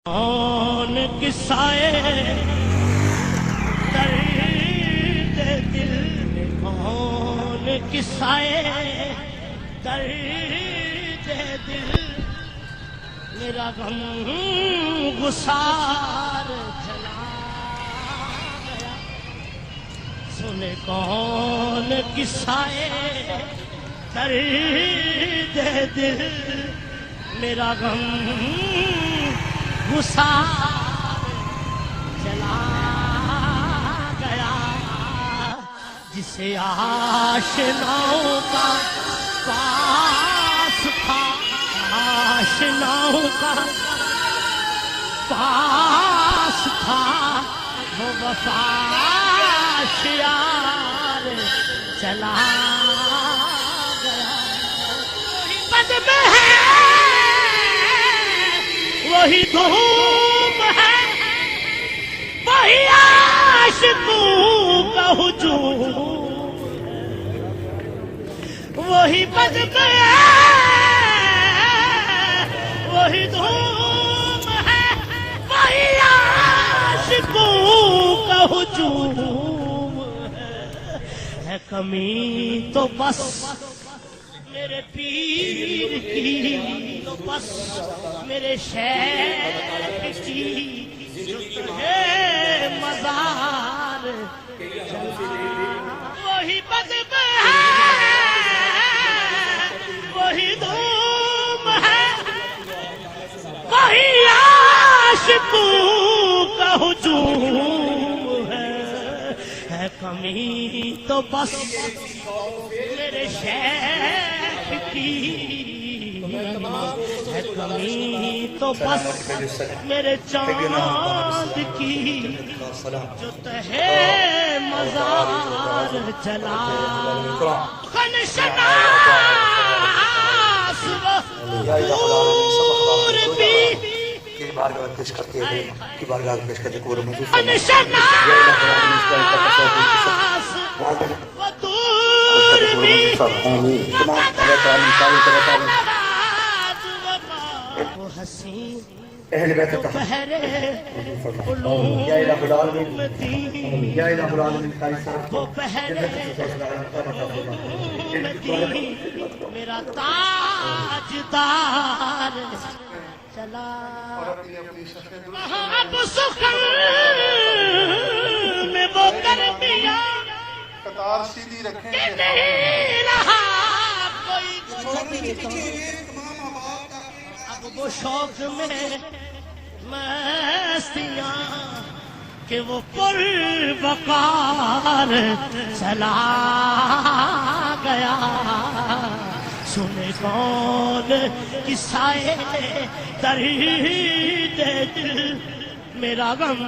کون قصائے درد دل میں، کون قصائے درد دل، میرا غم گسار چلا گیا. سنے کون قصائے درد دل، میرا غم گسار چلا گیا. جسے آشناؤں کا پاس تھا، آشناؤں کا پاس تھا، وہ وفا شیار چلا گیا. بد میں ہے وہی دھوم ہے، وہی عاشقوں کا ہجوم ہے، وہی بد میں وہی دھوم ہے، وہی عاشقوں کا ہجوم ہے. کمی تو بس میرے پیر کی، تو بس میرے شیخ کی، جو تجھے مزار وہی بد میں ہے، وہی دھوم ہے، وہی عاشقوں کا ہجوم ہے. کمی تو بس میرے شیخ کی ہے، کمی تو بس میرے چاند کی، جو تہے مزار چلا. خنشناس دور بھی کی بارگاہ پیش کرتے ہیں، کی بارگاہ پیش کرتے ہیں. خنشناس دور بھی وہ حسین اہل بیت پہرے یا الہ العالمین، دین، یا الہ العالمین وہ پہرے دین، میرا تاجدار چلا. اب سخن میں وہ درمیاں قطار سیدھی رکھیں کہ نہیں رہا کوئی. اب وہ شوق میں مستیاں کہ وہ پر وقار چلا گیا. سنے کون قصائے درد دل، میرا غم